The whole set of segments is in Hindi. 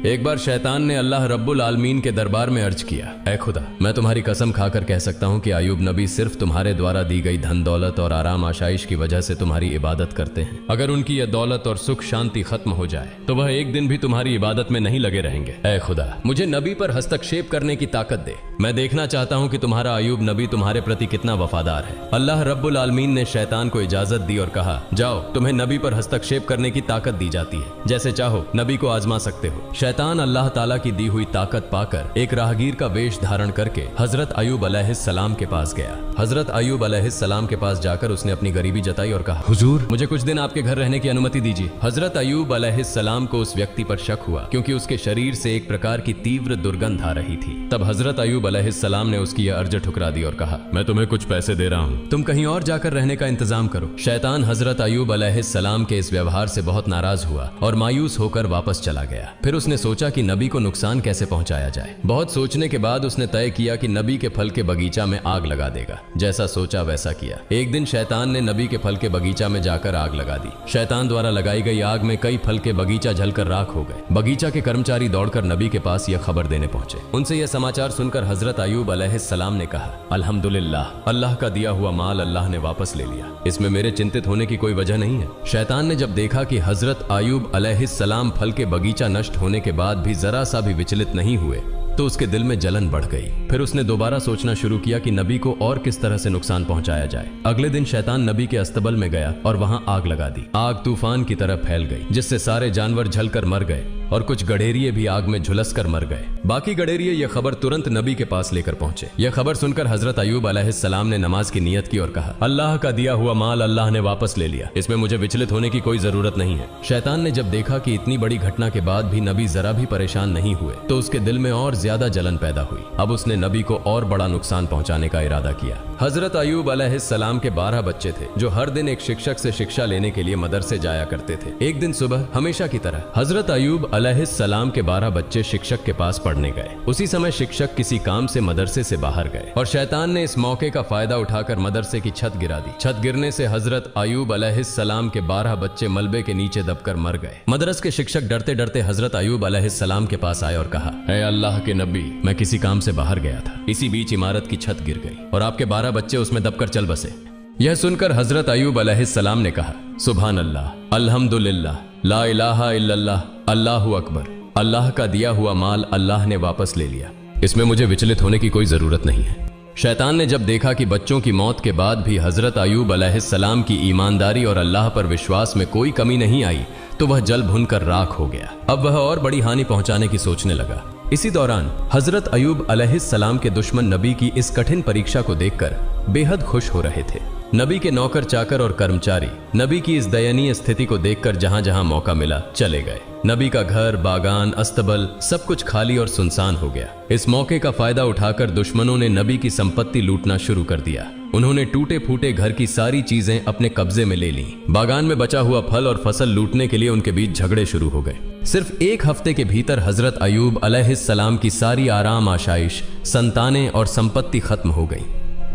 एक बार शैतान ने अल्लाह रब्बुल आलमीन के दरबार में अर्ज किया, ऐ खुदा, मैं तुम्हारी कसम खाकर कह सकता हूँ कि अय्यूब नबी सिर्फ तुम्हारे द्वारा दी गई धन दौलत और आराम आशाइश की वजह से तुम्हारी इबादत करते हैं। अगर उनकी यह दौलत और सुख शांति खत्म हो जाए तो वह एक दिन भी तुम्हारी इबादत में नहीं लगे रहेंगे। ऐ खुदा, मुझे नबी पर हस्तक्षेप करने की ताकत दे। मैं देखना चाहता हूँ कि तुम्हारा अय्यूब नबी तुम्हारे प्रति कितना वफादार है। अल्लाह रब्बुल आलमीन ने शैतान को इजाजत दी और कहा, जाओ, तुम्हें नबी पर हस्तक्षेप करने की ताकत दी जाती है, जैसे चाहो नबी को आजमा सकते हो। शैतान अल्लाह ताला की दी हुई ताकत पाकर एक राहगीर का वेश धारण करके हजरत अय्यूब अलैहिस्सलाम के पास गया। हजरत अय्यूब अलैहिस्सलाम के पास जाकर उसने अपनी गरीबी जताई और कहा, हुजूर, मुझे कुछ दिन आपके घर रहने की अनुमति दीजिए। हजरत अय्यूब अलैहिस्सलाम को उस व्यक्ति पर शक हुआ क्योंकि उसके शरीर से एक प्रकार की तीव्र दुर्गंध आ रही थी। तब हजरत अय्यूब अलैहिस्सलाम ने उसकी यह अर्ज ठुकरा दी और कहा, मैं तुम्हें कुछ पैसे दे रहा हूँ, तुम कहीं और जाकर रहने का इंतजाम करो। शैतान हजरत अय्यूब अलैहिस्सलाम के इस व्यवहार से बहुत नाराज हुआ और मायूस होकर वापस चला गया। फिर उसने सोचा कि नबी को नुकसान कैसे पहुंचाया जाए। बहुत सोचने के बाद उसने तय किया कि नबी के फल के बगीचा में आग लगा देगा। जैसा सोचा वैसा किया। एक दिन शैतान ने नबी के फल के बगीचा में जाकर आग लगा दी। शैतान द्वारा लगाई गई आग में कई फल के बगीचा जलकर राख हो गए। बगीचा के कर्मचारी दौड़कर नबी के पास यह खबर देने पहुंचे। उनसे यह समाचार सुनकर हजरत अय्यूब अलैहिस्सलाम ने कहा, अल्हम्दुलिल्लाह, अल्लाह का दिया हुआ माल अल्लाह ने वापस ले लिया, इसमें मेरे चिंतित होने की कोई वजह नहीं है। शैतान ने जब देखा कि हजरत अय्यूब अलैहिस्सलाम फल के बगीचा नष्ट होने के बाद भी जरा सा भी विचलित नहीं हुए तो उसके दिल में जलन बढ़ गई। फिर उसने दोबारा सोचना शुरू किया कि नबी को और किस तरह से नुकसान पहुंचाया जाए। अगले दिन शैतान नबी के अस्तबल में गया और वहां आग लगा दी। आग तूफान की तरह फैल गई, जिससे सारे जानवर जलकर मर गए और कुछ गडेरिये भी आग में झुलसकर मर गए। बाकी गडेरिये यह खबर तुरंत नबी के पास लेकर पहुंचे। यह खबर सुनकर हजरत अय्यूब अलैहिस्सलाम ने नमाज की नियत की और कहा, अल्लाह का दिया हुआ माल अल्लाह ने वापस ले लिया, इसमें मुझे विचलित होने की कोई जरूरत नहीं है। शैतान ने जब देखा कि इतनी बड़ी घटना के बाद भी नबी जरा भी परेशान नहीं हुए तो उसके दिल में और ज्यादा जलन पैदा हुई। अब उसने नबी को और बड़ा नुकसान पहुंचाने का इरादा किया। हजरत अय्यूब अलैहिस्सलाम के 12 बच्चे थे जो हर दिन एक शिक्षक से शिक्षा लेने के लिए मदरसे जाया करते थे। एक दिन सुबह हमेशा की तरह हजरत अय्यूब अलैहिस्सलाम के 12 बच्चे शिक्षक के पास पढ़ने गए। उसी समय शिक्षक किसी काम से मदरसे से बाहर गए और शैतान ने इस मौके का फायदा उठाकर मदरसे की छत गिरा दी। छत गिरने से हजरत अय्यूब अलैहिस्सलाम के 12 बच्चे मलबे के नीचे दबकर मर गए। मदरस के शिक्षक डरते डरते हजरत अय्यूब अलैहिस्सलाम के पास आए और कहा, ऐ अल्लाह के नबी, मैं किसी काम से बाहर गया था, इसी बीच इमारत की छत गिर गई और आपके 12 बच्चे उसमें दबकर चल बसे। यह सुनकर हजरत अय्यूब अलैहिस्सलाम ने कहा, सुभान अल्लाह, अल्हम्दुलिल्लाह, ला इलाहा इल्लल्लाह, अल्लाहु अकबर, अल्लाह का दिया हुआ माल अल्लाह ने वापस ले लिया, इसमें मुझे विचलित होने की कोई जरूरत नहीं है। शैतान ने जब देखा कि बच्चों की मौत के बाद भी हजरत अय्यूब अलैहिस्सलाम की ईमानदारी और अल्लाह पर विश्वास में कोई कमी नहीं आई तो वह जल भुनकर राख हो गया। अब वह और बड़ी हानि पहुंचाने की सोचने लगा। इसी दौरान हजरत अय्यूब अलैहिस्सलाम के दुश्मन नबी की इस कठिन परीक्षा को देखकर बेहद खुश हो रहे थे। नबी के नौकर चाकर और कर्मचारी नबी की इस दयनीय स्थिति को देखकर जहां जहां मौका मिला चले गए। नबी का घर, बागान, अस्तबल सब कुछ खाली और सुनसान हो गया। इस मौके का फायदा उठाकर दुश्मनों ने नबी की संपत्ति लूटना शुरू कर दिया। उन्होंने टूटे फूटे घर की सारी चीजें अपने कब्जे में ले ली। बागान में बचा हुआ फल और फसल लूटने के लिए उनके बीच झगड़े शुरू हो गए। सिर्फ एक हफ्ते के भीतर हजरत अय्यूब अलैहिस्सलाम की सारी आराम आशाइश, संतानें और संपत्ति खत्म हो गई।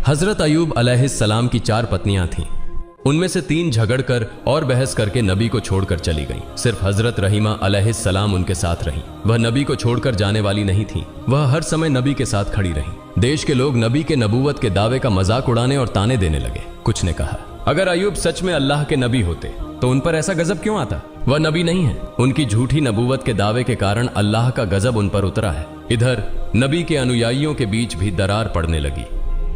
हजरत अय्यूब अलैहिस्सलाम की 4 पत्नियां थीं। उनमें से 3 झगड़कर और बहस करके नबी को छोड़कर चली गईं। सिर्फ हजरत रहीमा अलैहिस्सलाम उनके साथ रहीं। वह नबी को छोड़कर जाने वाली नहीं थीं। वह हर समय नबी के साथ खड़ी रहीं। देश के लोग नबी के नबूवत के दावे का मजाक उड़ाने और ताने देने लगे। कुछ ने कहा, अगर अय्यूब सच में अल्लाह के नबी होते तो उन पर ऐसा गजब क्यों आता? वह नबी नहीं है। उनकी झूठी नबूवत के दावे के कारण अल्लाह का गजब उन पर उतरा है। इधर नबी के अनुयायियों के बीच भी दरार पड़ने लगी।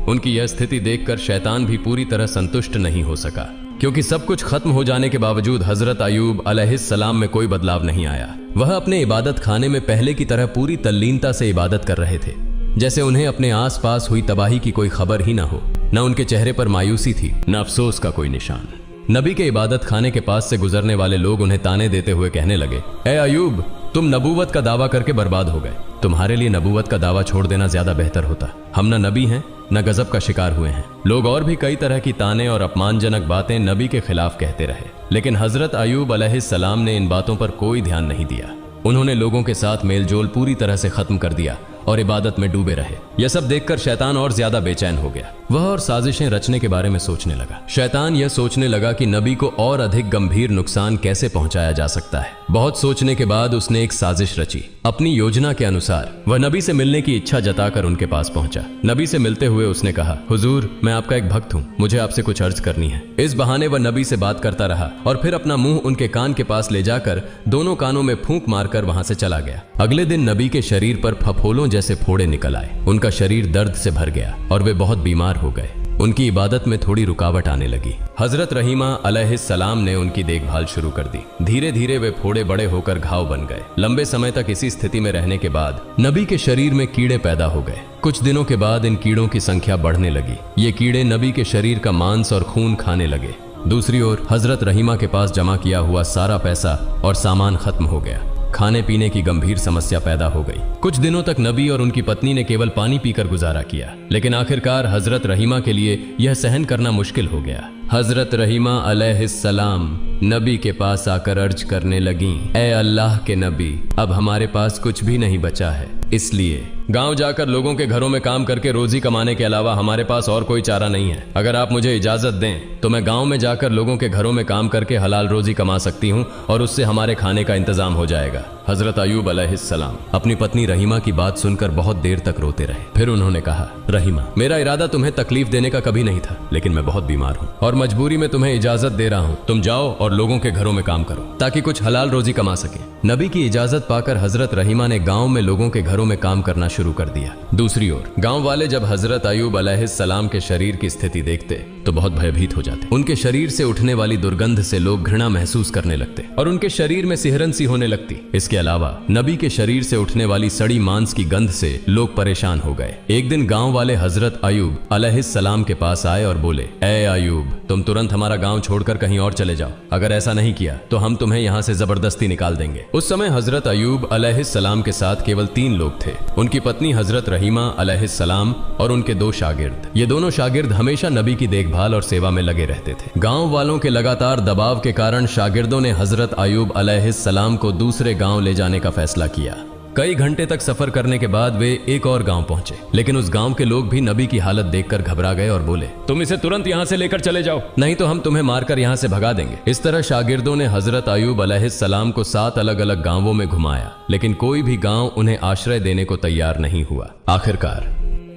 उनकी यह स्थिति देखकर शैतान भी पूरी तरह संतुष्ट नहीं हो सका, क्योंकि सब कुछ खत्म हो जाने के बावजूद हजरत अय्यूब अलैहिस्सलाम में कोई बदलाव नहीं आया। वह अपने इबादत खाने में पहले की तरह पूरी तल्लीनता से इबादत कर रहे थे, जैसे उन्हें अपने आसपास हुई तबाही की कोई खबर ही ना हो। न उनके चेहरे पर मायूसी थी, न अफसोस का कोई निशान। नबी के इबादत खाने के पास से गुजरने वाले लोग उन्हें ताने देते हुए कहने लगे, ए अय्यूब, तुम नबूवत का दावा करके बर्बाद हो गए। तुम्हारे लिए नबूवत का दावा छोड़ देना ज्यादा बेहतर होता। हम न नबी हैं न गजब का शिकार हुए हैं। लोग और भी कई तरह की ताने और अपमानजनक बातें नबी के खिलाफ कहते रहे, लेकिन हजरत अय्यूब अलैहिस्सलाम ने इन बातों पर कोई ध्यान नहीं दिया। उन्होंने लोगों के साथ मेलजोल पूरी तरह से खत्म कर दिया और इबादत में डूबे रहे। यह सब देखकर शैतान और ज्यादा बेचैन हो गया। वह और साजिशें रचने के बारे में सोचने लगा। शैतान यह सोचने लगा कि नबी को और अधिक गंभीर नुकसान कैसे पहुंचाया जा सकता है। बहुत सोचने के बाद उसने एक साजिश रची। अपनी योजना के अनुसार वह नबी से मिलने की इच्छा जताकर उनके पास पहुंचा। नबी से मिलते हुए उसने कहा, हुजूर, मैं आपका एक भक्त हूं, मुझे आपसे कुछ अर्ज करनी है। इस बहाने वह नबी से बात करता रहा और फिर अपना मुंह उनके कान के पास ले जाकर दोनों कानों में फूंक मारकर वहां से चला गया। अगले दिन नबी के शरीर पर फफोलों जैसे फोड़े निकल आए। उनका शरीर दर्द से भर गया और वे बहुत बीमार हो गए। उनकी इबादत में थोड़ी रुकावट आने लगी। हजरत रहीमा अलैहिस्सलाम ने उनकी देखभाल शुरू कर दी। धीरे धीरे वे फोड़े बड़े होकर घाव बन गए। लंबे समय तक इसी स्थिति में रहने के बाद नबी के शरीर में कीड़े पैदा हो गए। कुछ दिनों के बाद इन कीड़ों की संख्या बढ़ने लगी। ये कीड़े नबी के शरीर का मांस और खून खाने लगे। दूसरी ओर हजरत रहीमा के पास जमा किया हुआ सारा पैसा और सामान खत्म हो गया। खाने पीने की गंभीर समस्या पैदा हो गई। कुछ दिनों तक नबी और उनकी पत्नी ने केवल पानी पीकर गुजारा किया, लेकिन आखिरकार हजरत रहीमा के लिए यह सहन करना मुश्किल हो गया। हजरत रहीमा अलैहिस्सलाम नबी के पास आकर अर्ज करने लगीं, ए अल्लाह के नबी, अब हमारे पास कुछ भी नहीं बचा है, इसलिए गांव जाकर लोगों के घरों में काम करके रोजी कमाने के अलावा हमारे पास और कोई चारा नहीं है। अगर आप मुझे इजाजत दें तो मैं गांव में जाकर लोगों के घरों में काम करके हलाल रोजी कमा सकती हूं और उससे हमारे खाने का इंतजाम हो जाएगा। हजरत अयूब अलैहिस्सलाम अपनी पत्नी रहीमा की बात सुनकर बहुत देर तक रोते रहे। फिर उन्होंने कहा, रहीमा, मेरा इरादा तुम्हें तकलीफ देने का कभी नहीं था, लेकिन मैं बहुत बीमार हूँ और मजबूरी में तुम्हें इजाजत दे रहा हूँ। तुम जाओ और लोगों के घरों में काम करो ताकि कुछ हलाल रोजी कमा सके। नबी की इजाजत पाकर हजरत रहीमा ने गांव में लोगों के घरों में काम करना शुरू कर दिया। दूसरी ओर गांव वाले जब हजरत अयूब अलैहिस्सलाम के शरीर की स्थिति देखते तो बहुत भयभीत हो जाते। उनके शरीर से उठने वाली दुर्गंध से लोग घृणा महसूस करने लगते और उनके शरीर में सिहरन सी होने लगती। इसके अलावा नबी के शरीर से उठने वाली सड़ी मांस की गंध से लोग परेशान हो गए। एक दिन गांव वाले हजरत अयूब अलैहिस्सलाम के पास आए और बोले, ए अयूब, तुम तुरंत हमारा गांव छोड़कर कहीं और चले जाओ। अगर ऐसा नहीं किया तो हम तुम्हें यहाँ से जबरदस्ती निकाल देंगे। उस समय हजरत अयूब अलैहिस्सलाम के साथ केवल 3 लोग थे, उनकी पत्नी हजरत रहीमा अलैहिस्सलाम और उनके 2 शागिर्द। ये दोनों शागिर्द हमेशा नबी की देखभाल और सेवा में लगे रहते थे। गांव वालों के लगातार दबाव के कारण शागिर्दों ने हजरत अयूब अलैहिस्सलाम को दूसरे गांव ले जाने का फैसला किया। कई घंटे तक सफर करने के बाद वे एक और गांव पहुंचे, लेकिन उस गांव के लोग भी नबी की हालत देखकर घबरा गए और बोले, तुम इसे तुरंत यहां से लेकर चले जाओ, नहीं तो हम तुम्हें मारकर यहां से भगा देंगे। इस तरह शागिर्दों ने हजरत अयूब अलैहिस्सलाम को 7 अलग अलग गांवों में घुमाया, लेकिन कोई भी गांव उन्हें आश्रय देने को तैयार नहीं हुआ। आखिरकार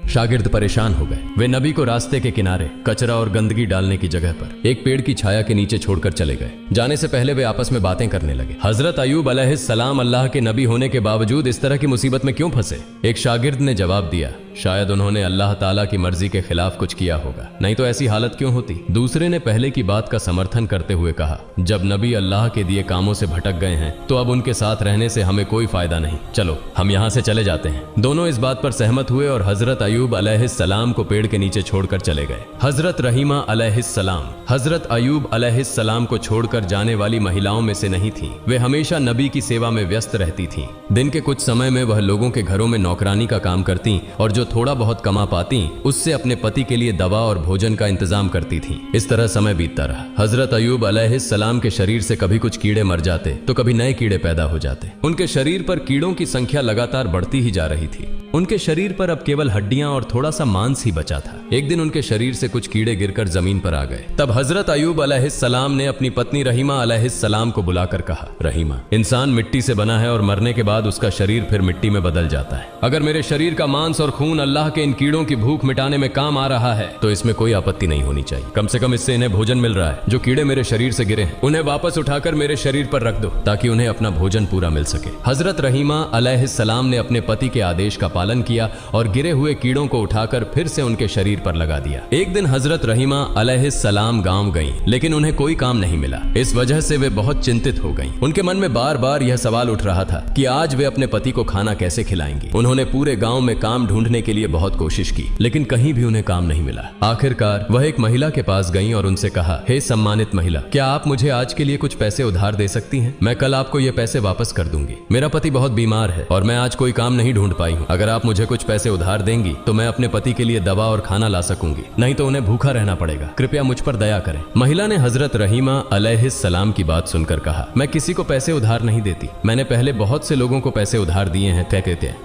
शागिर्द परेशान हो गए। वे नबी को रास्ते के किनारे कचरा और गंदगी डालने की जगह पर एक पेड़ की छाया के नीचे छोड़कर चले गए। जाने से पहले वे आपस में बातें करने लगे। हजरत अयूब अलैहिस्सलाम अल्लाह के नबी होने के बावजूद इस तरह की मुसीबत में क्यों फंसे? एक शागिर्द ने जवाब दिया, शायद उन्होंने अल्लाह ताला की मर्जी के खिलाफ कुछ किया होगा, नहीं तो ऐसी हालत क्यों होती। दूसरे ने पहले की बात का समर्थन करते हुए कहा, जब नबी अल्लाह के दिए कामों से भटक गए हैं तो अब उनके साथ रहने से हमें कोई फायदा नहीं, चलो हम यहाँ से चले जाते हैं। दोनों इस बात पर सहमत हुए और हजरत अयूब अलैहिस्सलाम को पेड़ के नीचे छोड़कर चले गए। हजरत रहीमा अलैहिस्सलाम हजरत अयूब अलैहिस्सलाम को छोड़कर जाने वाली महिलाओं में से नहीं थी। वे हमेशा नबी की सेवा में व्यस्त रहती थीं। दिन के कुछ समय में वह लोगों के घरों में नौकरानी का काम करती और जो थोड़ा बहुत कमा पाती उससे अपने पति के लिए दवा और भोजन का इंतजाम करती थी। इस तरह समय बीतता रहा। हजरत अयूब अलैहिस्सलाम के शरीर से कभी कुछ कीड़े मर जाते तो कभी नए कीड़े पैदा हो जाते। उनके शरीर पर कीड़ों की संख्या लगातार बढ़ती ही जा रही थी। उनके शरीर पर अब केवल हड्डियां और थोड़ा सा मांस ही बचा था। एक दिन उनके शरीर से कुछ कीड़े गिरकर जमीन पर आ गए। तब हजरत अयूब अलैहिस्सलाम ने अपनी पत्नी रहीमा अलैहिस्सलाम को बुलाकर कहा, रहीमा, इंसान मिट्टी से बना है और मरने के बाद उसका शरीर फिर मिट्टी में बदल जाता है। अगर मेरे शरीर का मांस और खून अल्लाह के इन कीड़ों की भूख मिटाने में काम आ रहा है तो इसमें कोई आपत्ति नहीं होनी चाहिए। कम से कम इससे इन्हें भोजन मिल रहा है। जो कीड़े मेरे शरीर से गिरे हैं उन्हें वापस उठाकर मेरे शरीर पर रख दो ताकि उन्हें अपना भोजन पूरा मिल सके। हजरत रहीमा अलैहिस्सलाम ने अपने पति के आदेश का पालन किया और गिरे हुए कीड़ों को उठाकर फिर से उनके शरीर पर लगा दिया। एक दिन हजरत रहीमा अलैहिस्सलाम गांव गईं, लेकिन उन्हें कोई काम नहीं मिला। इस वजह से वे बहुत चिंतित हो गईं। उनके मन में बार बार यह सवाल उठ रहा था कि आज वे अपने पति को खाना कैसे खिलाएंगी। उन्होंने पूरे गांव में काम ढूंढने ढूंढने के लिए बहुत कोशिश की, लेकिन कहीं भी उन्हें काम नहीं मिला। आखिरकार वह एक महिला के पास गईं और उनसे कहा, हे सम्मानित महिला, क्या आप मुझे आज के लिए कुछ पैसे उधार दे सकती हैं? मैं कल आपको ये पैसे वापस कर दूंगी। मेरा पति बहुत बीमार है और मैं आज कोई काम नहीं ढूंढ पाई हूँ। अगर आप मुझे कुछ पैसे उधार देंगी तो मैं अपने पति के लिए दवा और खाना ला सकूंगी, नहीं तो उन्हें भूखा रहना पड़ेगा। कृपया मुझ पर दया करें। महिला ने हजरत रहीमा अलैहिस्सलाम की बात सुनकर कहा, मैं किसी को पैसे उधार नहीं देती। मैंने पहले बहुत से लोगों को पैसे उधार दिए हैं,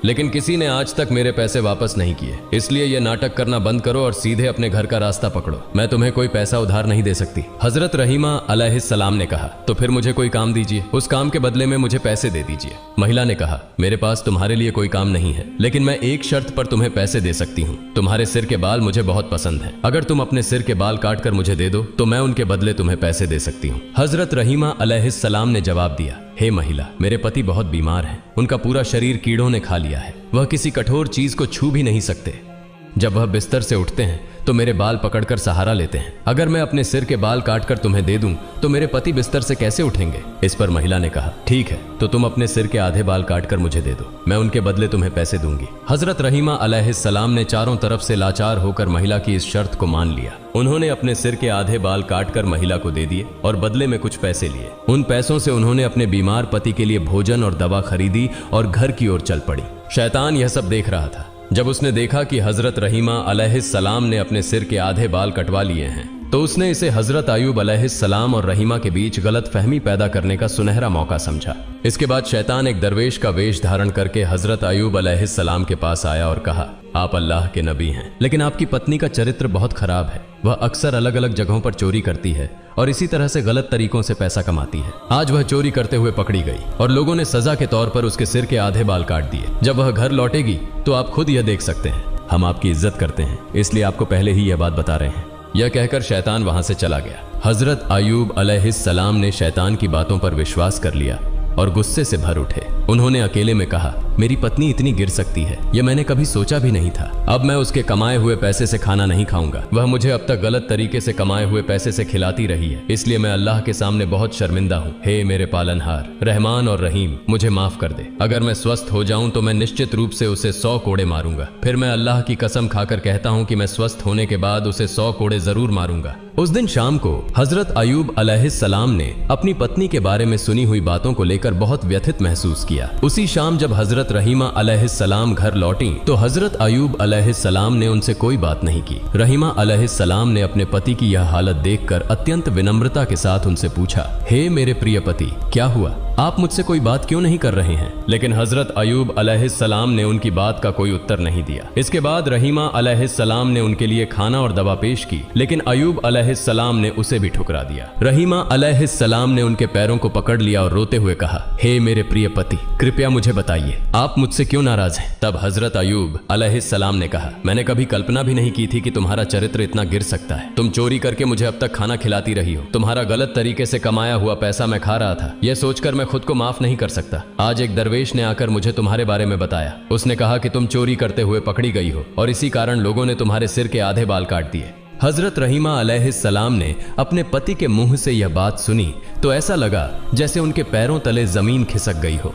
लेकिन किसी ने आज तक मेरे पैसे वापस नहीं किए। इसलिए ये नाटक करना बंद करो और सीधे अपने घर का रास्ता पकड़ो। मैं तुम्हें कोई पैसा उधार नहीं दे सकती। हजरत रहीमा अलैहिस्सलाम ने कहा, तो फिर मुझे कोई काम दीजिए, उस काम के बदले में मुझे पैसे दे दीजिए। महिला ने कहा, मेरे पास तुम्हारे लिए कोई काम नहीं है, लेकिन मैं एक शर्त पर तुम्हें पैसे दे सकती हूँ। तुम्हारे सिर के बाल मुझे बहुत पसंद है। अगर तुम अपने सिर के बाल काट कर मुझे दे दो तो मैं उनके बदले तुम्हें पैसे दे सकती हूँ। हजरत रहीमा अलैहिस्सलाम ने जवाब दिया, हे महिला, मेरे पति बहुत बीमार हैं। उनका पूरा शरीर कीड़ों ने खा लिया है। वह किसी कठोर चीज को छू भी नहीं सकते। जब वह बिस्तर से उठते हैं तो मेरे बाल पकड़कर सहारा लेते हैं। अगर मैं अपने सिर के बाल काटकर तुम्हें दे दूं तो मेरे पति बिस्तर से कैसे उठेंगे? इस पर महिला ने कहा, ठीक है, तो तुम अपने सिर के आधे बाल काटकर मुझे दे दो, मैं उनके बदले तुम्हें पैसे दूंगी। हजरत रहीमा अलैहिस्सलाम ने चारों तरफ से लाचार होकर महिला की इस शर्त को मान लिया। उन्होंने अपने सिर के आधे बाल काटकर महिला को दे दिए और बदले में कुछ पैसे लिए। उन पैसों से उन्होंने अपने बीमार पति के लिए भोजन और दवा खरीदी और घर की ओर चल पड़ी। शैतान यह सब देख रहा था। जब उसने देखा कि हजरत रहीमा अलैहिस्सलाम ने अपने सिर के आधे बाल कटवा लिए हैं तो उसने इसे हजरत अय्यूब अलैहिस्सलाम और रहीमा के बीच गलत फहमी पैदा करने का सुनहरा मौका समझा। इसके बाद शैतान एक दरवेश का वेश धारण करके हजरत अय्यूब अलैहिस्सलाम के पास आया और कहा, आप अल्लाह के नबी हैं, लेकिन आपकी पत्नी का चरित्र बहुत खराब है। वह अक्सर अलग अलग जगहों पर चोरी करती है और इसी तरह से गलत तरीकों से पैसा कमाती है। आज वह चोरी करते हुए पकड़ी गई और लोगों ने सजा के तौर पर उसके सिर के आधे बाल काट दिए। जब वह घर लौटेगी तो आप खुद यह देख सकते हैं। हम आपकी इज्जत करते हैं, इसलिए आपको पहले ही यह बात बता रहे हैं। यह कहकर शैतान वहां से चला गया। हजरत अय्यूब अलैहिस्सलाम ने शैतान की बातों पर विश्वास कर लिया और गुस्से से भर उठे। उन्होंने अकेले में कहा, मेरी पत्नी इतनी गिर सकती है, यह मैंने कभी सोचा भी नहीं था। अब मैं उसके कमाए हुए पैसे से खाना नहीं खाऊंगा। वह मुझे अब तक गलत तरीके से कमाए हुए पैसे से खिलाती रही है, इसलिए मैं अल्लाह के सामने बहुत शर्मिंदा हूँ। हे मेरे पालनहार रहमान और रहीम, मुझे माफ कर दे। अगर मैं स्वस्थ हो जाऊं तो मैं निश्चित रूप से उसे 100 कोड़े मारूंगा। फिर मैं अल्लाह की कसम खाकर कहता हूँ कि मैं स्वस्थ होने के बाद उसे 100 कोड़े जरूर मारूंगा। उस दिन शाम को हजरत अय्यूब अलैहिस्सलाम ने अपनी पत्नी के बारे में सुनी हुई बातों को लेकर बहुत व्यथित महसूस किया। उसी शाम जब हजरत रहीमा अलैहिस्सलाम घर लौटी तो हजरत अय्यूब अलैहिस्सलाम ने उनसे कोई बात नहीं की। रहीमा अलैहिस्सलाम ने अपने पति की यह हालत देखकर अत्यंत विनम्रता के साथ उनसे पूछा, हे मेरे प्रिय पति, क्या हुआ? आप मुझसे कोई बात क्यों नहीं कर रहे हैं? लेकिन हजरत अय्यूब अलैहिस्सलाम ने उनकी बात का कोई उत्तर नहीं दिया। इसके बाद रहीमा अलैहिस्सलाम ने उनके लिए खाना और दवा पेश की, लेकिन अय्यूब अलैहिस्सलाम ने उसे भी ठुकरा दिया। रहीमा अलैहिस्सलाम ने उनके पैरों को पकड़ लिया और रोते हुए कहा, हे मेरे प्रिय पति, कृपया मुझे बताइए, आप मुझसे क्यों नाराज हैं? तब हजरत अय्यूब अलैहिस्सलाम ने कहा, मैंने कभी कल्पना भी नहीं की थी कि तुम्हारा चरित्र इतना गिर सकता है। तुम चोरी करके मुझे अब तक खाना खिलाती रही हो। तुम्हारा गलत तरीके से कमाया हुआ पैसा मैं खा रहा था। यह सोचकर मैं खुद को माफ नहीं कर सकता। आज एक दरवेश ने आकर मुझे तुम्हारे बारे में बताया। उसने कहा कि तुम चोरी करते हुए पकड़ी गई हो और इसी कारण लोगों ने तुम्हारे सिर के आधे बाल काट दिए। हजरत रहीमा अलैहिस्सलाम ने अपने पति के मुंह से यह बात सुनी तो ऐसा लगा जैसे उनके पैरों तले जमीन खिसक गई हो।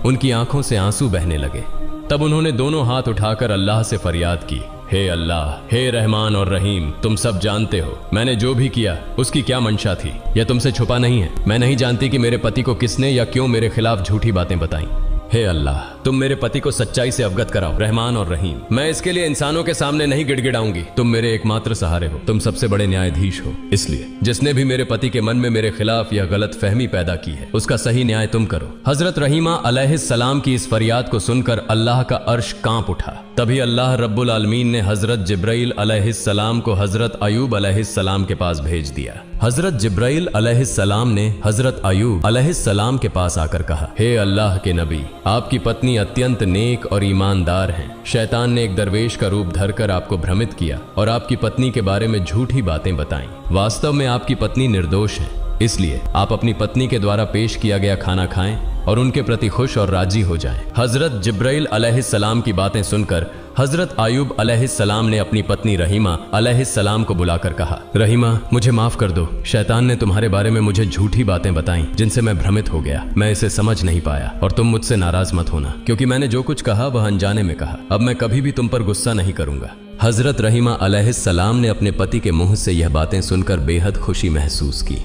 उनकी आंखों से आंसू बहने लगे। तब उन्होंने दोनों हाथ उठाकर अल्लाह से फरियाद की, हे अल्लाह, हे रहमान और रहीम, तुम सब जानते हो मैंने जो भी किया उसकी क्या मंशा थी। यह तुमसे छुपा नहीं है। मैं नहीं जानती कि मेरे पति को किसने या क्यों मेरे खिलाफ झूठी बातें बताई। हे अल्लाह, तुम मेरे पति को सच्चाई से अवगत कराओ, रहमान और रहीम। मैं इसके लिए इंसानों के सामने नहीं गिड़गिड़ाऊंगी। तुम मेरे एकमात्र सहारे हो। तुम सबसे बड़े न्यायाधीश हो। इसलिए जिसने भी मेरे पति के मन में मेरे खिलाफ यह गलत फहमी पैदा की है उसका सही न्याय तुम करो। हजरत रहीमा अलैहिस्सलाम की इस फरियाद को सुनकर अल्लाह का अर्श कांप उठा। तभी अल्लाह रब्बुल आलमीन ने हजरत जिब्राइल अलैहिस्सलाम को हजरत अय्यूब अलैहिस्सलाम के पास भेज दिया। हजरत जिब्राइल अलैहिस्सलाम ने हजरत अय्यूब अलैहिस्सलाम के पास आकर कहा, हे अल्लाह के नबी, आपकी पत्नी अत्यंत नेक और ईमानदार हैं। शैतान ने एक दरवेश का रूप धरकर आपको भ्रमित किया और आपकी पत्नी के बारे में झूठी बातें बताईं। वास्तव में आपकी पत्नी निर्दोष है। इसलिए आप अपनी पत्नी के द्वारा पेश किया गया खाना खाएं और उनके प्रति खुश और राजी हो जाएं। हजरत जिब्राइल अलैहिस्सलाम की बातें सुनकर हजरत आयूब अलैहिस्सलाम ने अपनी पत्नी रहीमा अलैहिस्सलाम को बुलाकर कहा, रहीमा मुझे माफ कर दो, शैतान ने तुम्हारे बारे में मुझे झूठी बातें बताई जिनसे मैं भ्रमित हो गया। मैं इसे समझ नहीं पाया और तुम मुझसे नाराज मत होना, क्योंकि मैंने जो कुछ कहा वह अनजाने में कहा। अब मैं कभी भी तुम पर गुस्सा नहीं करूंगा। हजरत रहीमा अलैहिस्सलाम ने अपने पति के मुंह से यह बातें सुनकर बेहद खुशी महसूस की।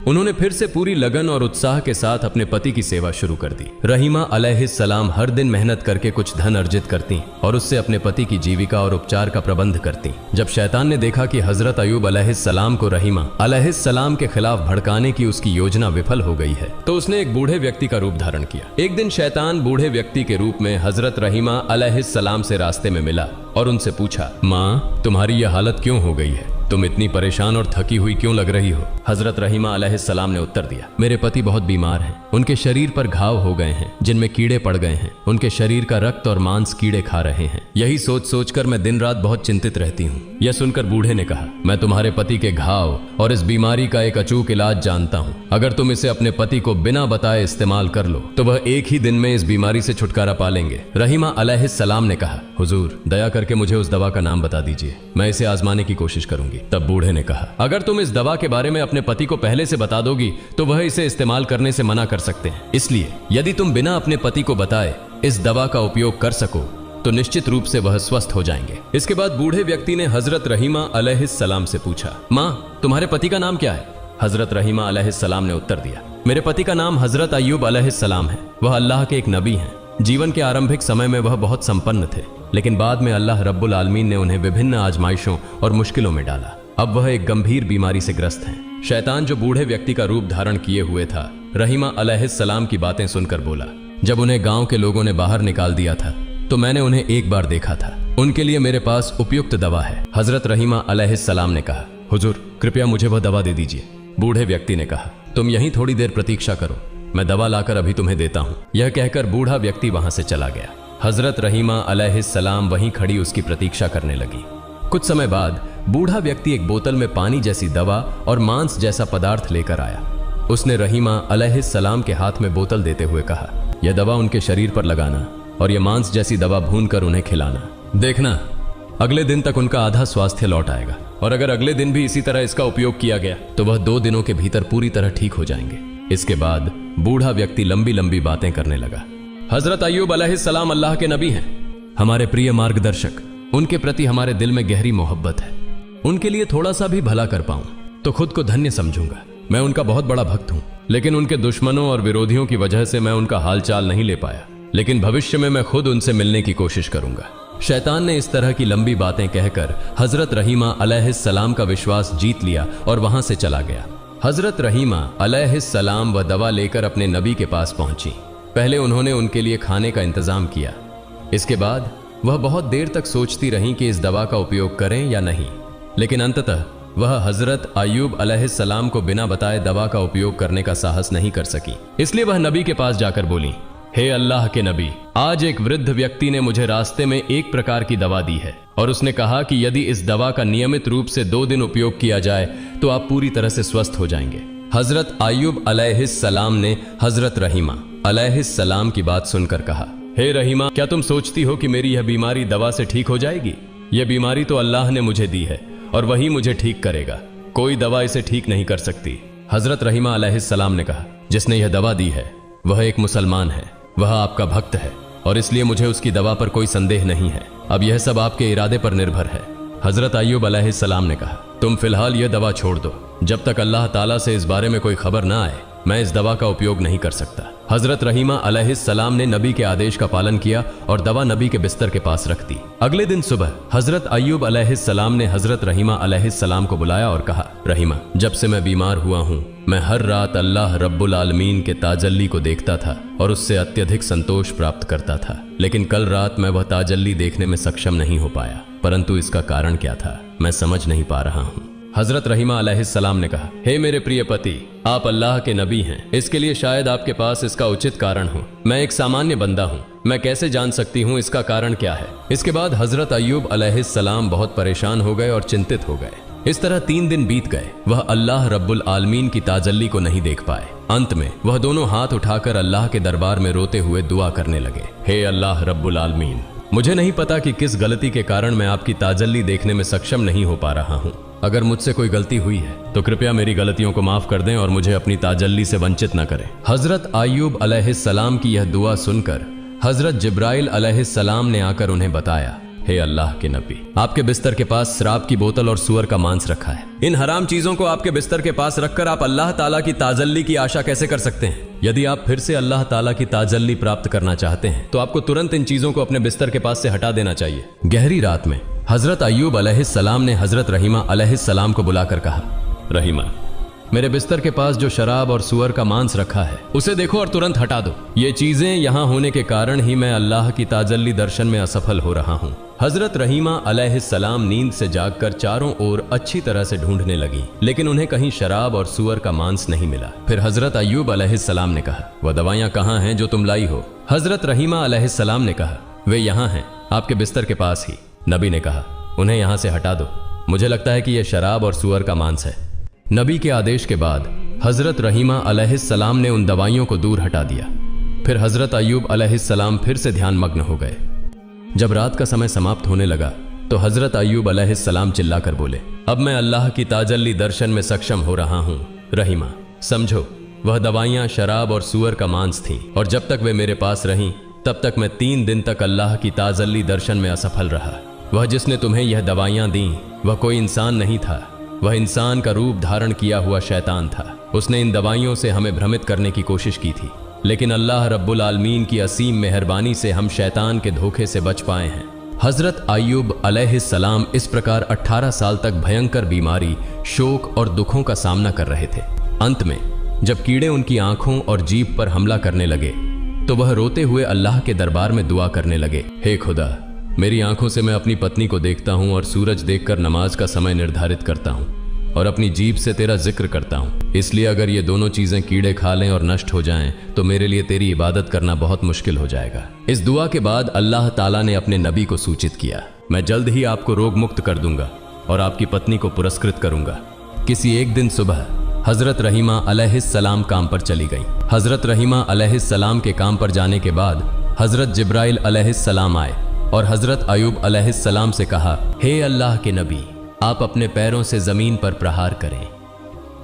उन्होंने फिर से पूरी लगन और उत्साह के साथ अपने पति की सेवा शुरू कर दी। रहीमा अलैहिस्सलाम हर दिन मेहनत करके कुछ धन अर्जित करती और उससे अपने पति की जीविका और उपचार का प्रबंध करती। जब शैतान ने देखा कि हजरत अयूब अलैहिस्सलाम को रहीमा अलैहिस्सलाम के खिलाफ भड़काने की उसकी योजना विफल हो गई है, तो उसने एक बूढ़े व्यक्ति का रूप धारण किया। एक दिन शैतान बूढ़े व्यक्ति के रूप में हजरत रहीमा अलैहिस्सलाम से रास्ते में मिला और उनसे पूछा, माँ तुम्हारी यह हालत क्यों हो गई है? तुम इतनी परेशान और थकी हुई क्यों लग रही हो? हजरत रहीमा अलैहिस्सलाम ने उत्तर दिया, मेरे पति बहुत बीमार हैं। उनके शरीर पर घाव हो गए हैं जिनमें कीड़े पड़ गए हैं। उनके शरीर का रक्त और मांस कीड़े खा रहे हैं। यही सोच सोचकर मैं दिन रात बहुत चिंतित रहती हूँ। यह सुनकर बूढ़े ने कहा, मैं तुम्हारे पति के घाव और इस बीमारी का एक अचूक इलाज जानता हूँ। अगर तुम इसे अपने पति को बिना बताए इस्तेमाल कर लो तो वह एक ही दिन में इस बीमारी से छुटकारा पा लेंगे। रहीमा अलैहिस्सलाम ने कहा, हुजूर दया करके मुझे उस दवा का नाम बता दीजिए, मैं इसे आजमाने की कोशिश करूंगी। तब बूढ़े ने कहा, अगर तुम इस दवा के बारे में अपने पति को पहले से बता दोगी तो वह इसे इस्तेमाल करने से मना कर सकते हैं। इसलिए यदि तुम बिना अपने पति को बताए इस दवा का उपयोग कर सको तो निश्चित रूप से वह स्वस्थ हो जाएंगे। इसके बाद बूढ़े व्यक्ति ने हजरत रहीमा अलैहिस्सलाम से पूछा, माँ तुम्हारे पति का नाम क्या है? हजरत रहीमा अलैहिस्सलाम ने उत्तर दिया, मेरे पति का नाम हजरत अयूब अलैहिस्सलाम है। वह अल्लाह के एक नबी हैं। जीवन के आरंभिक समय में वह बहुत संपन्न थे, लेकिन बाद में अल्लाह रब्बुल आलमीन ने उन्हें विभिन्न आजमाइशों और मुश्किलों में डाला। अब वह एक गंभीर बीमारी से ग्रस्त हैं। शैतान जो बूढ़े व्यक्ति का रूप धारण किए हुए था, रहीमा अलैहिस्सलाम की बातें सुनकर बोला, जब उन्हें गांव के लोगों ने बाहर निकाल दिया था तो मैंने उन्हें एक बार देखा था। उनके लिए मेरे पास उपयुक्त दवा है। हजरत रहीमा अलैहिस्सलाम ने कहा, हुजूर कृपया मुझे वह दवा दे दीजिए। बूढ़े व्यक्ति ने कहा, तुम यहीं थोड़ी देर प्रतीक्षा करो, मैं दवा लाकर अभी तुम्हें देता हूँ। यह कहकर बूढ़ा व्यक्ति वहां से चला गया। हजरत रहीमा अलैहिस्सलाम वहीं खड़ी उसकी प्रतीक्षा करने लगी। कुछ समय बाद बूढ़ा व्यक्ति एक बोतल में पानी जैसी दवा और मांस जैसा पदार्थ लेकर आया। उसने रहीमा अलैहिस्सलाम के हाथ में बोतल देते हुए कहा, यह दवा उनके शरीर पर लगाना और यह मांस जैसी दवा भूनकर उन्हें खिलाना। देखना अगले दिन तक उनका आधा स्वास्थ्य लौट आएगा, और अगर अगले दिन भी इसी तरह इसका उपयोग किया गया तो वह 2 दिनों के भीतर पूरी तरह ठीक हो जाएंगे। इसके बाद बूढ़ा व्यक्ति लंबी लंबी बातें करने लगा। हजरत अयूब अलैहिस्सलाम अल्लाह के नबी हैं, हमारे प्रिय मार्गदर्शक। उनके प्रति हमारे दिल में गहरी मोहब्बत है। उनके लिए थोड़ा सा भी भला कर पाऊं तो खुद को धन्य समझूंगा। मैं उनका बहुत बड़ा भक्त हूं, लेकिन उनके दुश्मनों और विरोधियों की वजह से मैं उनका हालचाल नहीं ले पाया। लेकिन भविष्य में मैं खुद उनसे मिलने की कोशिश करूंगा। शैतान ने इस तरह की लंबी बातें कहकर हजरत रहीमा अलैहिस्सलाम का विश्वास जीत लिया और वहां से चला गया। हजरत रहीमा अलैहिस्सलाम वह दवा लेकर अपने नबी के पास पहुंची। पहले उन्होंने उनके लिए खाने का इंतजाम किया। इसके बाद वह बहुत देर तक सोचती रहीं कि इस दवा का उपयोग करें या नहीं, लेकिन अंततः वह हजरत अयूब अलैहिस्सलाम को बिना बताए दवा का उपयोग करने का साहस नहीं कर सकी। इसलिए वह नबी के पास जाकर बोली, हे अल्लाह के नबी, आज एक वृद्ध व्यक्ति ने मुझे रास्ते में एक प्रकार की दवा दी है और उसने कहा कि यदि इस दवा का नियमित रूप से 2 दिन उपयोग किया जाए तो आप पूरी तरह से स्वस्थ हो जाएंगे। हजरत अयूब अलैहिस्सलाम ने हजरत रहीमा अलैहिस्सलाम की बात सुनकर कहा, हे रहीमा, क्या तुम सोचती हो कि मेरी यह बीमारी दवा से ठीक हो जाएगी? यह बीमारी तो अल्लाह ने मुझे दी है और वही मुझे ठीक करेगा। कोई दवा इसे ठीक नहीं कर सकती। हजरत रहीमा अलैहिस्सलाम ने कहा, जिसने यह दवा दी है वह एक मुसलमान है, वह आपका भक्त है और इसलिए मुझे उसकी दवा पर कोई संदेह नहीं है। अब यह सब आपके इरादे पर निर्भर है। हजरत अयूब अलैहिस्सलाम ने कहा, तुम फिलहाल यह दवा छोड़ दो। जब तक अल्लाह ताला से इस बारे में कोई खबर ना आए मैं इस दवा का उपयोग नहीं कर सकता। हजरत रहीमा अलैहिस्सलाम ने नबी के आदेश का पालन किया और दवा नबी के बिस्तर के पास रख दी। अगले दिन सुबह हजरत अयूब अलैहिस्सलाम ने हजरत रहीमा अलैहिस्सलाम को बुलाया और कहा, रहीमा, जब से मैं बीमार हुआ हूँ मैं हर रात अल्लाह रब्बुल आलमीन के ताजल्ली को देखता था और उससे अत्यधिक संतोष प्राप्त करता था, लेकिन कल रात मैं वह ताजल्ली देखने में सक्षम नहीं हो पाया। परंतु इसका कारण क्या था मैं समझ नहीं पा रहा हूँ। हजरत रहीमा अलैहिस्सलाम ने कहा, हे मेरे प्रिय पति, आप अल्लाह के नबी हैं, इसके लिए शायद आपके पास इसका उचित कारण हो। मैं एक सामान्य बंदा हूँ, मैं कैसे जान सकती हूँ इसका कारण क्या है? इसके बाद हजरत अयूब अलैहिस्सलाम बहुत परेशान हो गए और चिंतित हो गए। इस तरह 3 दिन बीत गए। वह अल्लाह रब्बुल आलमीन की ताजल्ली को नहीं देख पाए। अंत में वह दोनों हाथ उठाकर अल्लाह के दरबार में रोते हुए दुआ करने लगे, हे अल्लाह रब्बुल आलमीन, मुझे नहीं पता कि किस गलती के कारण मैं आपकी ताजल्ली देखने में सक्षम नहीं हो पा रहा हूँ। अगर मुझसे कोई गलती हुई है तो कृपया मेरी गलतियों को माफ कर दें और मुझे अपनी ताजल्ली से वंचित न करें। हजरत अय्यूब अलैहिस्सलाम की यह दुआ सुनकर हजरत जिब्राइल अलैहिस्सलाम ने आकर उन्हें बताया, हे अल्लाह के नबी, आपके बिस्तर के पास शराब की बोतल और सूअर का मांस रखा है। इन हराम चीजों को आपके बिस्तर के पास रखकर आप अल्लाह ताला की ताजल्ली की आशा कैसे कर सकते हैं? यदि आप फिर से अल्लाह ताला की ताजल्ली प्राप्त करना चाहते हैं तो आपको तुरंत इन चीजों को अपने बिस्तर के पास से हटा देना चाहिए। गहरी रात में हजरत अय्यूब अलैहिस्सलाम ने हजरत रहीमा अलैहिस्सलाम को बुलाकर कहा, रहीमा, मेरे बिस्तर के पास जो शराब और सूअर का मांस रखा है उसे देखो और तुरंत हटा दो। ये चीजें यहाँ होने के कारण ही मैं अल्लाह की ताजल्ली दर्शन में असफल हो रहा हूँ। हजरत रहीमा अलैहिस्सलाम नींद से जागकर चारों ओर अच्छी तरह से ढूंढने लगी, लेकिन उन्हें कहीं शराब और सूअर का मांस नहीं मिला। फिर हजरत अय्यूब अलैहिस्सलाम ने कहा, वह दवाइयाँ कहाँ हैं जो तुम लाई हो? हजरत रहीमा अलैहिस्सलाम ने कहा, वे यहाँ हैं, आपके बिस्तर के पास ही। नबी ने कहा, उन्हें यहाँ से हटा दो, मुझे लगता है कि यह शराब और सूअर का मांस है। नबी के आदेश के बाद हजरत रहीमा अलैहिस्सलाम ने उन दवाइयों को दूर हटा दिया। फिर हजरत अय्यूब अलैहिस्सलाम फिर से ध्यान मग्न हो गए। जब रात का समय समाप्त होने लगा तो हजरत अय्यूब अलैहिस्सलाम चिल्लाकर बोले, अब मैं अल्लाह की ताजल्ली दर्शन में सक्षम हो रहा हूँ। रहीमा, समझो, वह दवाइयाँ शराब और सूअर का मांस थीं और जब तक वे मेरे पास रहीं तब तक मैं 3 दिन तक अल्लाह की ताजल्ली दर्शन में असफल रहा। वह जिसने तुम्हें यह दवाइयाँ दी वह कोई इंसान नहीं था, वह इंसान का रूप धारण किया हुआ शैतान था। उसने इन दवाइयों से हमें भ्रमित करने की कोशिश की थी, लेकिन अल्लाह रब्बुल आलमीन की असीम मेहरबानी से हम शैतान के धोखे से बच पाए हैं। हजरत अय्यूब अलैहिस्सलाम इस प्रकार 18 साल तक भयंकर बीमारी, शोक और दुखों का सामना कर रहे थे। अंत में जब कीड़े उनकी आंखों और जीभ पर हमला करने लगे तो वह रोते हुए अल्लाह के दरबार में दुआ करने लगे, हे खुदा, मेरी आंखों से मैं अपनी पत्नी को देखता हूँ और सूरज देखकर नमाज का समय निर्धारित करता हूँ और अपनी जीभ से तेरा जिक्र करता हूँ। इसलिए अगर ये दोनों चीजें कीड़े खा लें और नष्ट हो जाएं तो मेरे लिए तेरी इबादत करना बहुत मुश्किल हो जाएगा। इस दुआ के बाद अल्लाह ताला ने अपने नबी को सूचित किया, मैं जल्द ही आपको रोग मुक्त कर दूंगा और आपकी पत्नी को पुरस्कृत करूंगा। किसी एक दिन सुबह हजरत रहीमा अलैहिस्सलाम काम पर चली गई। हजरत रहीमा अलैहिस्सलाम के काम पर जाने के बाद हजरत जिब्राइल अलैहिस्सलाम आए और हजरत अय्यूब अलैहिस्सलाम से कहा, हे अल्लाह के नबी, आप अपने पैरों से जमीन पर प्रहार करें।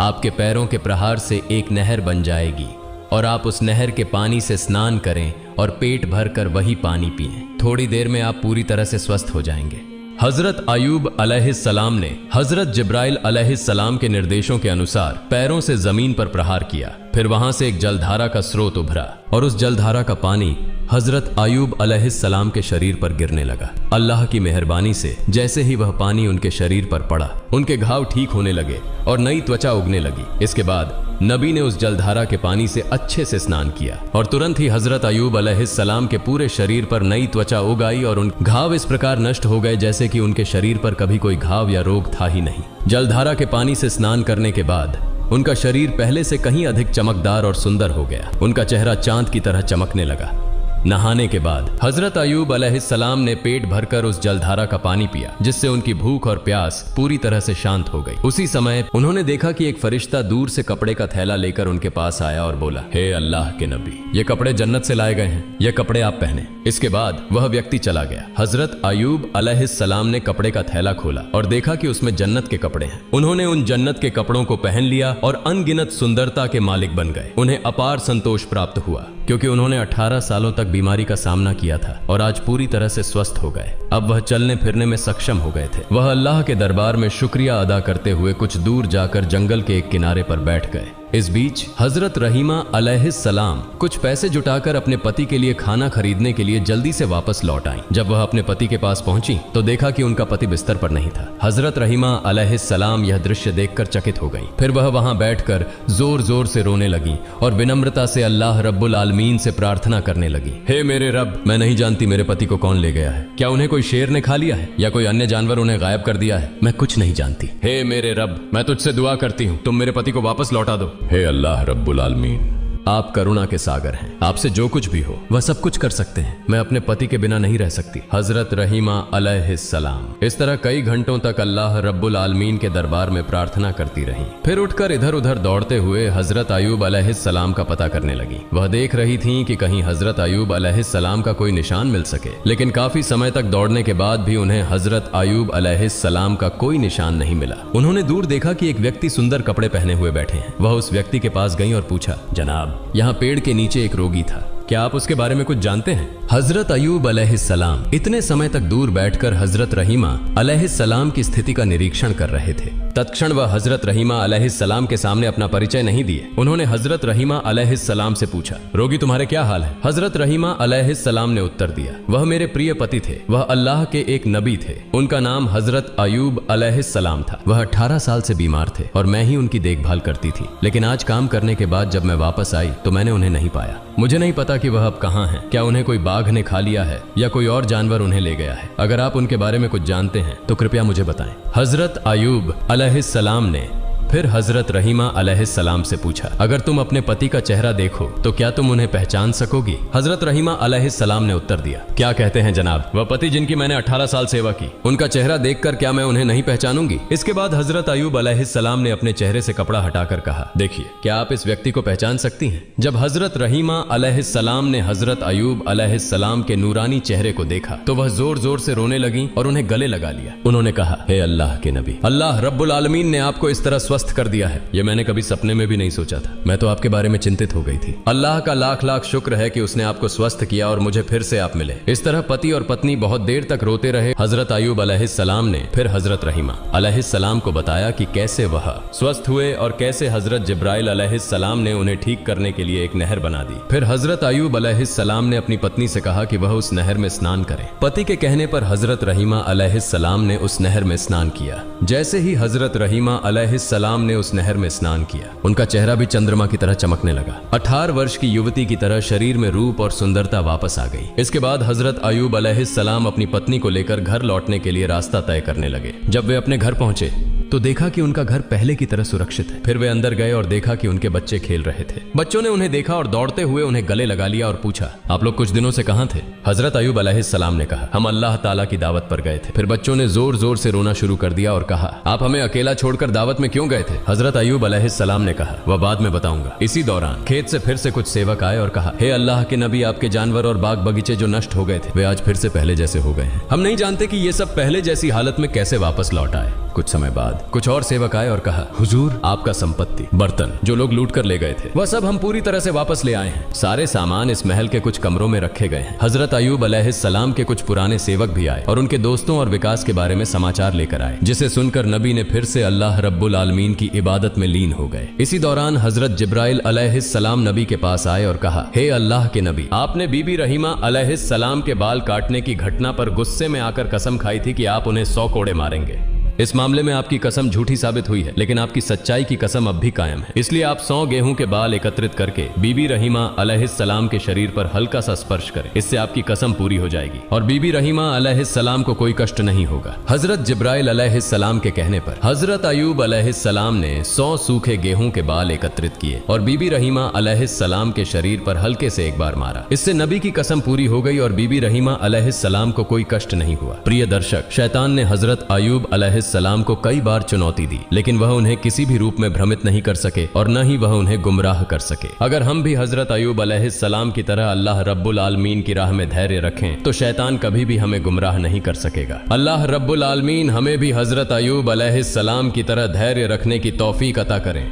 आपके पैरों के प्रहार से एक नहर बन जाएगी और आप उस नहर के पानी से स्नान करें और पेट भर कर वही पानी पिएं। थोड़ी देर में आप पूरी तरह से स्वस्थ हो जाएंगे। हजरत अय्यूब अलैहिस्सलाम ने हजरत जिब्राइल अलैहिस्सलाम के निर्देशों के अनुसार पैरों से जमीन पर प्रहार किया। फिर वहां से एक जलधारा का स्रोत उभरा और उस जलधारा का पानी हजरत अय्यूब अलैहिस्सलाम के शरीर पर गिरने लगा। अल्लाह की मेहरबानी से जैसे ही वह पानी उनके शरीर पर पड़ा, उनके घाव ठीक होने लगे और नई त्वचा उगने लगी। इसके बाद नबी ने उस जलधारा के पानी से अच्छे से स्नान किया और तुरंत ही हजरत अय्यूब अलैहिस्सलाम के पूरे शरीर पर नई त्वचा उग आई और उन घाव इस प्रकार नष्ट हो गए जैसे कि उनके शरीर पर कभी कोई घाव या रोग था ही नहीं। जलधारा के पानी से स्नान करने के बाद उनका शरीर पहले से कहीं अधिक चमकदार और सुंदर हो गया। उनका चेहरा चांद की तरह चमकने लगा। नहाने के बाद हजरत अय्यूब अलैहिस्सलाम ने पेट भरकर उस जलधारा का पानी पिया, जिससे उनकी भूख और प्यास पूरी तरह से शांत हो गई। उसी समय उन्होंने देखा कि एक फरिश्ता दूर से कपड़े का थैला लेकर उनके पास आया और बोला, हे अल्लाह के नबी, ये कपड़े जन्नत से लाए गए हैं, ये कपड़े आप पहने। इसके बाद वह व्यक्ति चला गया। हजरत अय्यूब अलैहिस्सलाम ने कपड़े का थैला खोला और देखा कि उसमें जन्नत के कपड़े हैं। उन्होंने उन जन्नत के कपड़ों को पहन लिया और अनगिनत सुंदरता के मालिक बन गए। उन्हें अपार संतोष प्राप्त हुआ क्योंकि उन्होंने 18 सालों तक बीमारी का सामना किया था और आज पूरी तरह से स्वस्थ हो गए। अब वह चलने फिरने में सक्षम हो गए थे। वह अल्लाह के दरबार में शुक्रिया अदा करते हुए कुछ दूर जाकर जंगल के एक किनारे पर बैठ गए। इस बीच हजरत रहीमा अलैहिस्सलाम कुछ पैसे जुटाकर अपने पति के लिए खाना खरीदने के लिए जल्दी से वापस लौट आईं। जब वह अपने पति के पास पहुंची तो देखा कि उनका पति बिस्तर पर नहीं था। हजरत रहीमा अलैहिस्सलाम यह दृश्य देखकर चकित हो गईं। फिर वह वहां बैठकर जोर जोर से रोने लगी और विनम्रता से अल्लाह रब्बुल आलमीन से प्रार्थना करने लगी, हे मेरे रब, मैं नहीं जानती मेरे पति को कौन ले गया है। क्या उन्हें कोई शेर ने खा लिया है या कोई अन्य जानवर उन्हें गायब कर दिया है? मैं कुछ नहीं जानती। हे मेरे रब, मैं तुझसे दुआ करती हूँ, तुम मेरे पति को वापस लौटा दो। हे अल्लाह रब्बुल आलमीन, आप करुणा के सागर हैं, आपसे जो कुछ भी हो वह सब कुछ कर सकते हैं। मैं अपने पति के बिना नहीं रह सकती। हजरत रहीमा अलैहिस्सलाम इस तरह कई घंटों तक अल्लाह रब्बुल आलमीन के दरबार में प्रार्थना करती रहीं। फिर उठकर इधर उधर दौड़ते हुए हजरत अयूब अलैहिस्सलाम का पता करने लगी। वह देख रही थीं कि कहीं हजरत अयूब अलैहिस्सलाम का कोई निशान मिल सके, लेकिन काफी समय तक दौड़ने के बाद भी उन्हें हजरत अयूब अलैहिस्सलाम का कोई निशान नहीं मिला। उन्होंने दूर देखा कि एक व्यक्ति सुंदर कपड़े पहने हुए बैठे हैं। वह उस व्यक्ति के पास गई और पूछा, जनाब, यहाँ पेड़ के नीचे एक रोगी था, क्या आप उसके बारे में कुछ जानते हैं? हजरत अयूब अलैहिस्सलाम इतने समय तक दूर बैठकर हजरत रहीमा अलैहिस्सलाम की स्थिति का निरीक्षण कर रहे थे। तत्क्षण वह हजरत रहीमा अलैहिस्सलाम के सामने अपना परिचय नहीं दिए। उन्होंने हजरत रहीमा अलैहिस्सलाम से पूछा, रोगी तुम्हारे क्या हाल है? हजरत रहीमा अलैहिस्सलाम ने उत्तर दिया, वह मेरे प्रिय पति थे, वह अल्लाह के एक नबी थे, उनका नाम हजरत अयूब अलैहिस्सलाम था। वह 18 साल से बीमार थे और मैं ही उनकी देखभाल करती थी, लेकिन आज काम करने के बाद जब मैं वापस आई तो मैंने उन्हें नहीं पाया। मुझे नहीं पता कि वह अब कहाँ हैं। क्या उन्हें कोई बाघ ने खा लिया है या कोई और जानवर उन्हें ले गया है? अगर आप उनके बारे में कुछ जानते हैं तो कृपया मुझे बताएं। हजरत अयूब अलैहिस्सलाम ने फिर हजरत रहीमा अलैहिस्सलाम से पूछा, अगर तुम अपने पति का चेहरा देखो तो क्या तुम उन्हें पहचान सकोगी? हजरत रहीमा अलैहिस्सलाम ने उत्तर दिया, क्या कहते हैं जनाब, वह पति जिनकी मैंने 18 साल सेवा की, उनका चेहरा देखकर क्या मैं उन्हें नहीं पहचानूंगी? इसके बाद हजरत अयूब अलैहिस्सलाम ने अपने चेहरे से कपड़ा हटाकर कहा, देखिए, क्या आप इस व्यक्ति को पहचान सकती हैं? जब हजरत रहीमा अलैहिस्सलाम ने हजरत अयूब अलैहिस्सलाम के नूरानी चेहरे को देखा तो वह जोर जोर से रोने लगी और उन्हें गले लगा लिया। उन्होंने कहा, हे अल्लाह के नबी, अल्लाह रब्बुल आलमीन ने आपको इस तरह स्वस्थ कर दिया है, यह मैंने कभी सपने में भी नहीं सोचा था। मैं तो आपके बारे में चिंतित हो गई थी। अल्लाह का लाख लाख शुक्र है कि उसने आपको स्वस्थ किया और मुझे फिर से आप मिले। इस तरह पति और पत्नी बहुत देर तक रोते रहे। हजरत अयूब अलैहिस्सलाम ने फिर हजरत रहीमा अलैहिस्सलाम को बताया कि कैसे वह स्वस्थ हुए और कैसे हजरत जिब्राइल अलैहिस्सलाम ने उन्हें ठीक करने के लिए एक नहर बना दी। फिर हजरत अयूब अलैहिस्सलाम ने अपनी पत्नी से कहा कि वह उस नहर में स्नान करे। पति के कहने पर हजरत रहीमा अलैहिस्सलाम ने उस नहर में स्नान किया। जैसे ही हजरत रहीमा अलैहिस्सलाम ने उस नहर में स्नान किया, उनका चेहरा भी चंद्रमा की तरह चमकने लगा। 18 वर्ष की युवती की तरह शरीर में रूप और सुंदरता वापस आ गई। इसके बाद हजरत अयूब अलैहिस्सलाम अपनी पत्नी को लेकर घर लौटने के लिए रास्ता तय करने लगे। जब वे अपने घर पहुंचे तो देखा कि उनका घर पहले की तरह सुरक्षित है। फिर वे अंदर गए और देखा कि उनके बच्चे खेल रहे थे। बच्चों ने उन्हें देखा और दौड़ते हुए उन्हें गले लगा लिया और पूछा, आप लोग कुछ दिनों से कहां थे? हजरत अयूब अलैहिस्सलाम ने कहा, हम अल्लाह ताला की दावत पर गए थे। फिर बच्चों ने जोर जोर से रोना शुरू कर दिया और कहा, आप हमें अकेला छोड़कर दावत में क्यों गए थे? हजरत अयूब अलैहिस्सलाम ने कहा, वह बाद में बताऊंगा। इसी दौरान खेत से फिर से कुछ सेवक आए और कहा, हे अल्लाह के नबी, आपके जानवर और बाग बगीचे जो नष्ट हो गए थे वे आज फिर से पहले जैसे हो गए हैं। हम नहीं जानते कि ये सब पहले जैसी हालत में कैसे वापस लौट आए। कुछ समय बाद कुछ और सेवक आए और कहा, हुजूर, आपका संपत्ति, बर्तन जो लोग लूट कर ले गए थे वह सब हम पूरी तरह से वापस ले आए हैं। सारे सामान इस महल के कुछ कमरों में रखे गए हैं। हजरत अयूब अलैहिस्सलाम के कुछ पुराने सेवक भी आए और उनके दोस्तों और विकास के बारे में समाचार लेकर आए, जिसे सुनकर नबी ने फिर से अल्लाह रब्बुल आलमीन की इबादत में लीन हो गए। इसी दौरान हजरत जिब्राइल अलैहिस्सलाम नबी के पास आए और कहा, हे अल्लाह के नबी, आपने बीबी रहीमा अलैहिस्सलाम के बाल काटने की घटना पर गुस्से में आकर कसम खाई थी कि आप उन्हें 100 कोड़े मारेंगे। इस मामले में आपकी कसम झूठी साबित हुई है, लेकिन आपकी सच्चाई की कसम अब भी कायम है। इसलिए आप 100 गेहूं के बाल एकत्रित करके बीबी रहीमा अलैहिस्सलाम के शरीर पर हल्का सा स्पर्श करें। इससे आपकी कसम पूरी हो जाएगी और बीबी रहीमा अलैहिस्सलाम को कोई कष्ट नहीं होगा। हजरत जिब्राइल अलैहिस्सलाम के कहने पर हजरत अयूब अलैहिस्सलाम ने 100 सूखे गेहूं के बाल एकत्रित किए और बीबी रहीमा अलैहिस्सलाम के शरीर पर हल्के से एक बार मारा। इससे नबी की कसम पूरी हो गई और बीबी रहीमा अलैहिस्सलाम को कोई कष्ट नहीं हुआ। प्रिय दर्शक, शैतान ने हजरत अयूब अलैहिस्सलाम को कई बार चुनौती दी, लेकिन वह उन्हें किसी भी रूप में भ्रमित नहीं कर सके और न ही वह उन्हें गुमराह कर सके। अगर हम भी हजरत अयूब अलैहिस्सलाम की तरह अल्लाह रब्बुल आलमीन की राह में धैर्य रखें तो शैतान कभी भी हमें गुमराह नहीं कर सकेगा। अल्लाह रब्बुल आलमीन हमें भी हजरत अयूब अलैहिस्सलाम की तरह धैर्य रखने की तौफीक अता करें।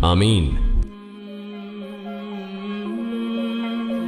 आमीन।